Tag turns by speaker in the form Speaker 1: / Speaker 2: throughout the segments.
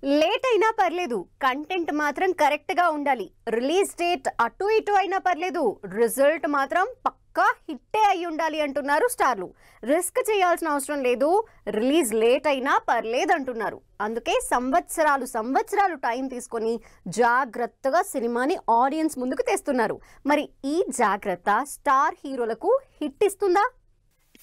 Speaker 1: Late అయినా పర్లేదు, content మాత్రం కరెక్ట్ గా ఉండాలి. రిలీజ్ డేట్ అటు ఇటు అయినా పర్లేదు, రిజల్ట్ మాత్రం పక్కా హిట్టే అయి ఉండాలి అంటున్నారు స్టార్లు. రిస్క్ చేయాల్సిన అవసరం లేదు, రిలీజ్ లేట్ అయినా పర్లేదు అంటున్నారు. అందుకే సంవత్సరాలు టైం తీసుకొని జాగ్రత్తగా సినిమాని ఆడియన్స్ ముందుకు తెస్తున్నారు. మరి ఈ జాగ్రత్త స్టార్ హీరోలకు హిట్ ఇస్తుందా?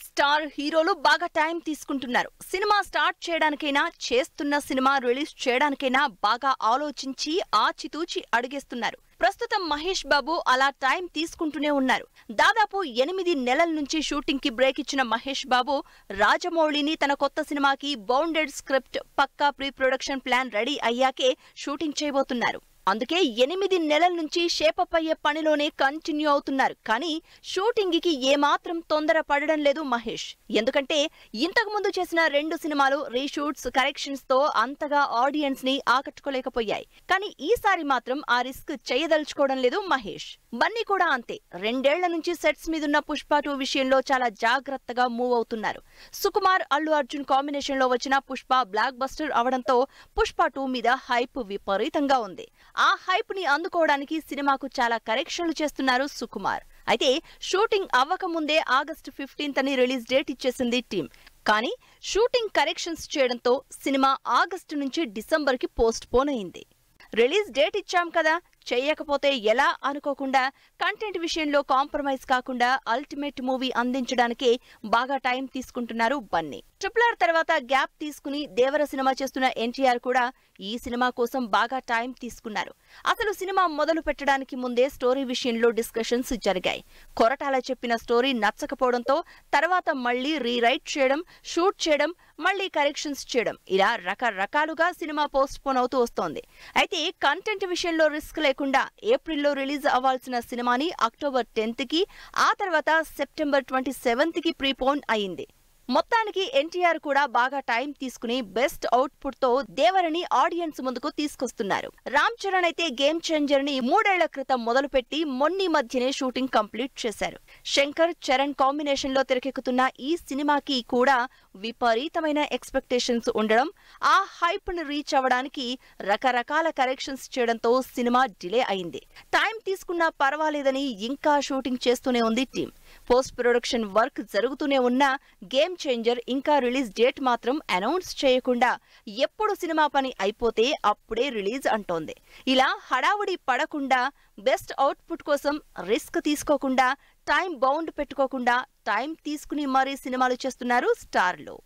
Speaker 2: స్టార్ హీరోలు బాగా టైం తీసుకుంటున్నారు. సినిమా స్టార్ట్ చేయడానికైనా, చేస్తున్న సినిమా రిలీజ్ చేయడానికైనా బాగా ఆలోచించి ఆచితూచి అడుగేస్తున్నారు. ప్రస్తుతం మహేష్ బాబు అలా టైం తీసుకుంటూనే ఉన్నారు. దాదాపు 8 నెలల నుంచి షూటింగ్ కి బ్రేక్ ఇచ్చిన మహేష్ బాబు రాజమౌళిని తన కొత్త సినిమాకి బౌండెడ్ స్క్రిప్ట్, పక్కా ప్రీ ప్రొడక్షన్ ప్లాన్ రెడీ అయ్యాకే షూటింగ్ చేయబోతున్నారు. అందుకే 8 నెలల నుంచి షేపప్ అయ్యే పనిలోనే కంటిన్యూ అవుతున్నారు. కానీ షూటింగ్ కి ఏమాత్రం తొందర పడడం లేదు మహేష్. ఎందుకంటే ఇంతకు ముందు చేసిన 2 సినిమాలు రీషూట్స్, కరెక్షన్స్ తో అంతగా ఆడియన్స్ ని ఆకట్టుకోలేకపోయాయి. కానీ ఈసారి మాత్రం ఆ రిస్క్ చేయదలుచుకోవడం లేదు మహేష్. బన్నీ కూడా అంతే. 2 ఏళ్ల నుంచి సెట్స్ మీదున్న పుష్ప 2 విషయంలో చాలా జాగ్రత్తగా మూవ్ అవుతున్నారు. సుకుమార్, అల్లు అర్జున్ కాంబినేషన్ లో వచ్చిన పుష్ప బ్లాక్ బస్టర్ అవడంతో పుష్ప 2 మీద హైప్ విపరీతంగా ఉంది. ఆ హైప్ ని అందుకోవడానికి సినిమాకు చాలా కరెక్షన్లు చేస్తున్నారు సుకుమార్. అయితే షూటింగ్ అవ్వకముందే ఆగస్టు 15 అని రిలీజ్ డేట్ ఇచ్చేసింది టీం. కానీ షూటింగ్ కరెక్షన్స్ చేయడంతో సినిమా ఆగస్టు నుంచి డిసెంబర్ కి పోస్ట్ పోన్ అయింది. రిలీజ్ డేట్ ఇచ్చాం కదా, చేయకపోతే ఎలా అనుకోకుండా కంటెంట్ విషయంలో కాంప్రమైజ్ కాకుండా అల్టిమేట్ మూవీ అందించడానికే బాగా టైం తీసుకుంటున్నారు బన్నీ. RRR తర్వాత గ్యాప్ తీసుకుని దేవర సినిమా చేస్తున్న ఎన్టీఆర్ కూడా ఈ సినిమా కోసం బాగా టైం తీసుకున్నారు. అసలు సినిమా మొదలు పెట్టడానికి ముందే స్టోరీ విషయంలో డిస్కషన్స్ జరిగాయి. కొరటాల చెప్పిన స్టోరీ నచ్చకపోవడంతో తర్వాత మళ్లీ రీరైట్ చేయడం, షూట్ చేయడం, మళ్లీ కరెక్షన్స్ చేయడం, ఇలా రకరకాలుగా సినిమా పోస్ట్ పోన్ అవుతూ వస్తోంది. అయితే కంటెంట్ విషయంలో రిస్క్ లేకుండా ఏప్రిల్లో రిలీజ్ అవ్వాల్సిన సినిమాని అక్టోబర్ 10th కి, ఆ తర్వాత సెప్టెంబర్ 27th కి ప్రీపోన్ అయింది. మొత్తానికి ఎన్టీఆర్ కూడా బాగా టైం తీసుకుని బెస్ట్ అవుట్పుట్ తో దేవరని ఆడియన్స్ ముందుకు తీసుకొస్తున్నారు. రామ్ చరణ్ అయితే గేమ్ చేంజర్ ని 3 ఏళ్ల క్రితం మొదలుపెట్టి మొన్ని మధ్యనే షూటింగ్ కంప్లీట్ చేశారు. శంకర్, చరణ్ కాంబినేషన్ లో తెరకెక్కుతున్న ఈ సినిమాకి కూడా విపరీతమైన ఎక్స్పెక్టేషన్స్ ఉండడం, ఆ హైప్ ను రీచ్ అవ్వడానికి రకరకాల కరెక్షన్స్ చేయడంతో సినిమా డిలే అయింది. టైం తీసుకున్నా పర్వాలేదని ఇంకా షూటింగ్ చేస్తూనే ఉంది టీం. పోస్ట్ ప్రొడక్షన్ వర్క్ జరుగుతూనే ఉన్న గేమ్ చేంజర్ ఇంకా రిలీజ్ డేట్ మాత్రం అనౌన్స్ చేయకుండా ఎప్పుడు సినిమా పని అయిపోతే అప్పుడే రిలీజ్ అంటోంది. ఇలా హడావుడి పడకుండా, బెస్ట్ అవుట్పుట్ కోసం రిస్క్ తీసుకోకుండా, టైం బౌండ్ పెట్టుకోకుండా టైం తీసుకుని మరీ సినిమాలు చేస్తున్నారు స్టార్లు.